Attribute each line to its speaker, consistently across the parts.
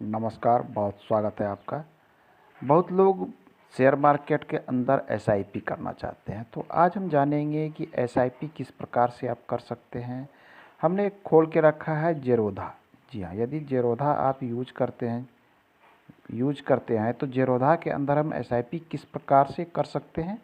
Speaker 1: नमस्कार, बहुत स्वागत है आपका। बहुत लोग शेयर मार्केट के अंदर एसआईपी करना चाहते हैं, तो आज हम जानेंगे कि एसआईपी किस प्रकार से आप कर सकते हैं। हमने खोल के रखा है जेरोधा। जी हाँ, यदि जेरोधा आप यूज करते हैं तो जेरोधा के अंदर हम एसआईपी किस प्रकार से कर सकते हैं,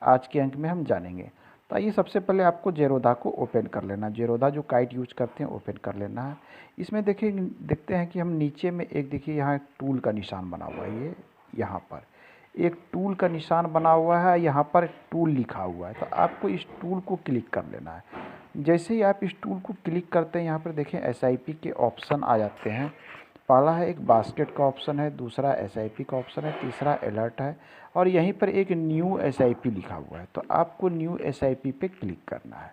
Speaker 1: आज के अंक में हम जानेंगे। तो आइए सबसे पहले आपको जेरोधा को ओपन कर लेना। जेरोधा जो काइट यूज करते हैं ओपन कर लेना है। इसमें देखते हैं कि हम नीचे में देखिए यहाँ एक टूल का निशान बना हुआ है। ये यहाँ पर एक टूल का निशान बना हुआ है, यहाँ पर टूल लिखा हुआ है। तो आपको इस टूल को क्लिक कर लेना है। जैसे ही आप इस टूल को क्लिक करते हैं, यहाँ पर देखें एसआईपी के ऑप्शन आ जाते हैं। पहला है एक बास्केट का ऑप्शन है, दूसरा एसआईपी का ऑप्शन है, तीसरा अलर्ट है और यहीं पर एक न्यू एसआईपी लिखा हुआ है। तो आपको न्यू एसआईपी पे क्लिक करना है।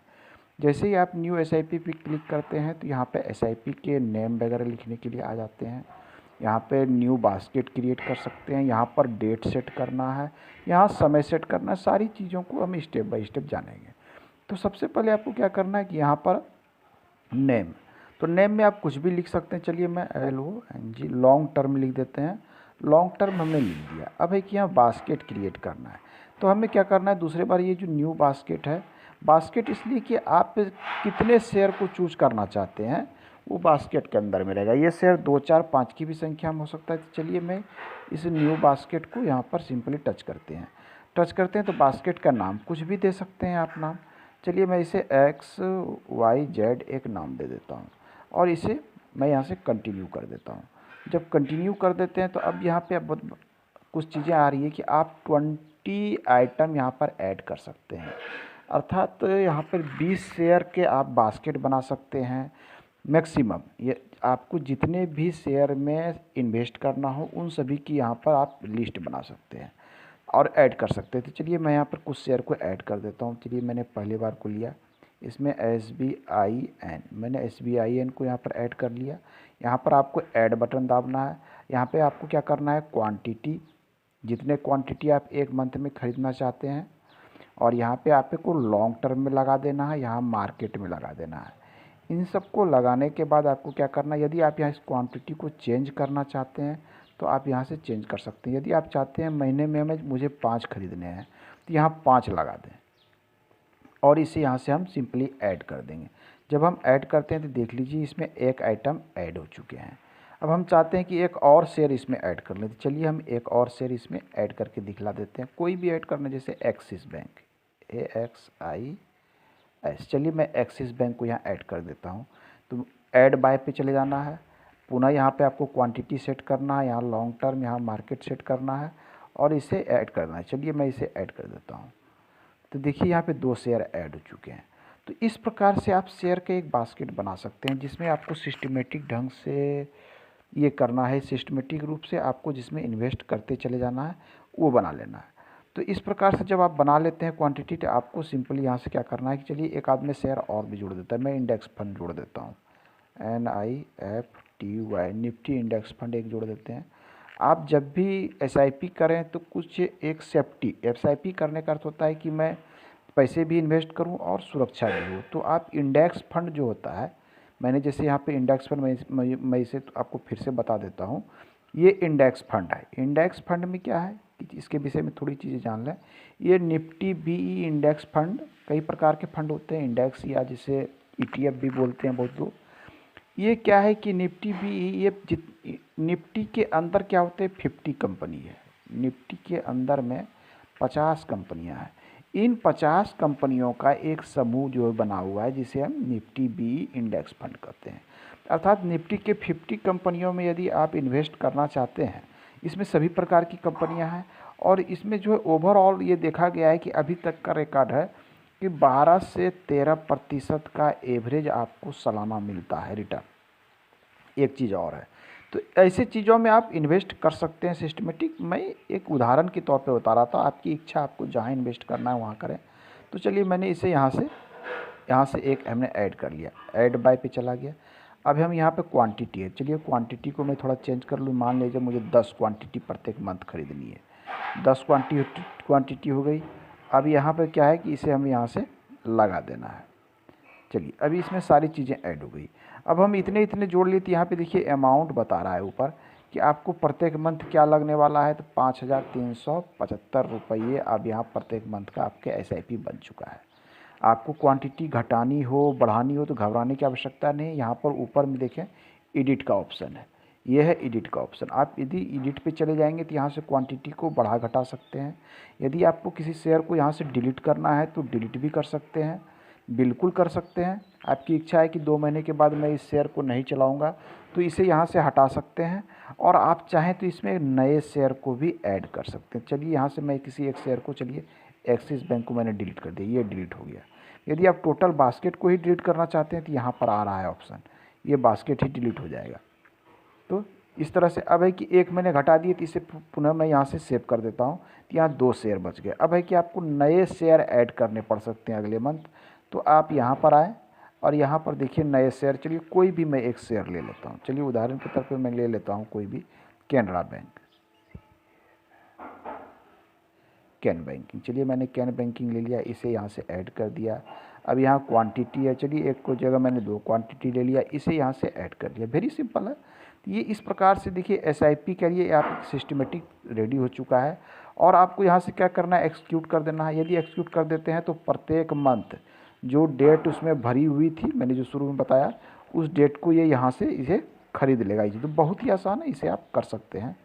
Speaker 1: जैसे ही आप न्यू एसआईपी पे क्लिक करते हैं तो यहाँ पे एसआईपी के नेम वगैरह लिखने के लिए आ जाते हैं। यहाँ पे न्यू बास्केट क्रिएट कर सकते हैं, यहाँ पर डेट सेट करना है, यहाँ समय सेट करना है। सारी चीज़ों को हम स्टेप बाय स्टेप जानेंगे। तो सबसे पहले आपको क्या करना है कि यहाँ पर नेम, तो नेम में आप कुछ भी लिख सकते हैं। चलिए मैं LONG लॉन्ग टर्म लिख देते हैं। लॉन्ग टर्म हमने लिख दिया। अब एक यहाँ बास्केट क्रिएट करना है। तो हमें क्या करना है, दूसरे बार ये जो न्यू बास्केट है, बास्केट इसलिए कि आप कितने शेयर को चूज करना चाहते हैं वो बास्केट के अंदर में रहेगा। ये शेयर 2, 4, 5 की भी संख्या में हो सकता है। तो चलिए मैं इस न्यू बास्केट को यहाँ पर सिंपली टच करते हैं। तो बास्केट का नाम कुछ भी दे सकते हैं आप नाम। चलिए मैं इसे XYZ एक नाम दे देता हूँ और इसे मैं यहाँ से कंटिन्यू कर देता हूँ। जब कंटिन्यू कर देते हैं तो अब यहाँ पे अब कुछ चीज़ें आ रही है कि आप 20 आइटम यहाँ पर ऐड कर सकते हैं। अर्थात यहाँ पर 20 शेयर के आप बास्केट बना सकते हैं मैक्सिमम। ये आपको जितने भी शेयर में इन्वेस्ट करना हो उन सभी की यहाँ पर आप लिस्ट बना सकते हैं और ऐड कर सकते हैं। तो चलिए मैं यहाँ पर कुछ शेयर को ऐड कर देता हूँ। चलिए मैंने पहली बार को लिया, इसमें SBIN, मैंने SBIN को यहाँ पर ऐड कर लिया। यहाँ पर आपको ऐड बटन दाबना है। यहाँ पे आपको क्या करना है, क्वांटिटी, जितने क्वांटिटी आप एक मंथ में ख़रीदना चाहते हैं, और यहाँ पे आपको लॉन्ग टर्म में लगा देना है, यहाँ मार्केट में लगा देना है। इन सबको लगाने के बाद आपको क्या करना है, यदि आप यहाँ इस क्वांटिटी को चेंज करना चाहते हैं तो आप यहाँ से चेंज कर सकते हैं। यदि आप चाहते हैं महीने में मुझे 5 खरीदने हैं तो यहाँ 5 लगा दें और इसे यहाँ से हम सिंपली ऐड कर देंगे। जब हम ऐड करते हैं तो देख लीजिए इसमें एक आइटम ऐड हो चुके हैं। अब हम चाहते हैं कि एक और शेयर इसमें ऐड कर लें। तो चलिए हम एक और शेयर इसमें ऐड करके दिखला देते हैं। कोई भी ऐड करना, जैसे एक्सिस बैंक, AXIS। चलिए मैं एक्सिस बैंक को यहाँ ऐड कर देता हूँ। तो ऐड बाय पे चले जाना है। पुनः यहाँ पे आपको क्वांटिटी सेट करना है, यहाँ लॉन्ग टर्म, यहाँ मार्केट सेट करना है और इसे ऐड करना है। चलिए मैं इसे ऐड कर देता हूँ। तो देखिए यहाँ पे 2 शेयर ऐड हो चुके हैं। तो इस प्रकार से आप शेयर के एक बास्केट बना सकते हैं, जिसमें आपको सिस्टमेटिक ढंग से ये करना है, सिस्टमेटिक रूप से आपको जिसमें इन्वेस्ट करते चले जाना है वो बना लेना है। तो इस प्रकार से जब आप बना लेते हैं क्वांटिटी, तो आपको सिंपली यहाँ से क्या करना है कि चलिए एक आध में शेयर और भी जोड़ देता है। मैं इंडेक्स फंड जोड़ देता हूँ, NIFTY, निफ्टी इंडेक्स फंड एक जोड़ देते हैं। आप जब भी SIP करें तो कुछ एक सेफ्टी, SIP करने का अर्थ होता है कि मैं पैसे भी इन्वेस्ट करूं और सुरक्षा भी हो। तो आप इंडेक्स फंड जो होता है, मैंने जैसे यहाँ पे इंडेक्स फंड, मैं इसे तो आपको फिर से बता देता हूँ। ये इंडेक्स फंड है। इंडेक्स फंड में क्या है कि इसके विषय में थोड़ी चीज़ें जान लें। ये निफ्टी BE इंडेक्स फंड, कई प्रकार के फंड होते हैं इंडेक्स, या जिसे ETF भी बोलते हैं बहुत लोग। ये क्या है कि निफ्टी BE, ये निफ्टी के अंदर क्या होते हैं, 50 कंपनी है। निफ्टी के अंदर में 50 कंपनियां हैं। इन 50 कंपनियों का एक समूह जो बना हुआ है, जिसे हम निफ्टी BE इंडेक्स फंड कहते हैं। अर्थात निफ्टी के 50 कंपनियों में यदि आप इन्वेस्ट करना चाहते हैं, इसमें सभी प्रकार की कंपनियां हैं और इसमें जो है ओवरऑल ये देखा गया है कि अभी तक का रिकॉर्ड है कि 12 से 13% का एवरेज आपको सालाना मिलता है रिटर्न। एक चीज़ और है, तो ऐसे चीज़ों में आप इन्वेस्ट कर सकते हैं सिस्टमेटिक। मैं एक उदाहरण के तौर पे बता रहा था, आपकी इच्छा, आपको जहाँ इन्वेस्ट करना है वहाँ करें। तो चलिए मैंने इसे यहाँ से एक हमने ऐड कर लिया, ऐड बाय पे चला गया। अब हम यहाँ पे क्वांटिटी है, चलिए क्वांटिटी को मैं थोड़ा चेंज कर लूँ। मान लीजिए मुझे 10 क्वांटिटी प्रत्येक मंथ खरीदनी है, 10 क्वांटिटी हो गई। अब यहाँ पर क्या है कि इसे हम यहाँ से लगा देना है। चलिए अभी इसमें सारी चीज़ें ऐड हो गई। अब हम इतने जोड़ लिए, तो यहाँ पे देखिए अमाउंट बता रहा है ऊपर कि आपको प्रत्येक मंथ क्या लगने वाला है, तो 5,375 रुपये अब यहाँ प्रत्येक मंथ का आपके SIP बन चुका है। आपको क्वांटिटी घटानी हो बढ़ानी हो तो घबराने की आवश्यकता नहीं। यहाँ पर ऊपर में देखें एडिट का ऑप्शन है, यह है एडिट का ऑप्शन। आप यदि एडिट पे चले जाएंगे तो यहाँ से क्वांटिटी को बढ़ा घटा सकते हैं। यदि आपको किसी शेयर को यहाँ से डिलीट करना है तो डिलीट भी कर सकते हैं, बिल्कुल कर सकते हैं। आपकी इच्छा है कि 2 महीने के बाद मैं इस शेयर को नहीं चलाऊंगा तो इसे यहाँ से हटा सकते हैं, और आप चाहें तो इसमें नए शेयर को भी ऐड कर सकते हैं। चलिए यहाँ से मैं किसी एक शेयर को, चलिए एक्सिस बैंक को मैंने डिलीट कर दिया, ये डिलीट हो गया। यदि आप टोटल बास्केट को ही डिलीट करना चाहते हैं तो यहाँ पर आ रहा है ऑप्शन, ये बास्केट ही डिलीट हो जाएगा। तो इस तरह से अब है कि एक मैंने घटा दिए तो इसे पुनः मैं यहाँ से सेव कर देता हूँ, तो यहाँ 2 शेयर बच गए। अब है कि आपको नए शेयर ऐड करने पड़ सकते हैं अगले मंथ, तो आप यहाँ पर आए और यहाँ पर देखिए नए शेयर। चलिए कोई भी मैं एक शेयर ले लेता हूँ, चलिए उदाहरण के तौर पे मैं ले लेता हूँ कोई भी कैनरा बैंक, कैन बैंकिंग। चलिए मैंने कैन बैंकिंग ले लिया, इसे यहाँ से ऐड कर दिया। अब यहाँ क्वांटिटी है, चलिए एक को जगह मैंने 2 क्वांटिटी ले लिया, इसे यहाँ से ऐड कर दिया। वेरी सिंपल है। तो ये इस प्रकार से देखिए SIP के लिए आप सिस्टमेटिक रेडी हो चुका है। और आपको यहाँ से क्या करना है, एक्सिक्यूट कर देना है। यदि एक्सिक्यूट कर देते हैं तो प्रत्येक मंथ जो डेट उसमें भरी हुई थी, मैंने जो शुरू में बताया, उस डेट को ये यहाँ से इसे खरीद लेगा। ये तो बहुत ही आसान है, इसे आप कर सकते हैं।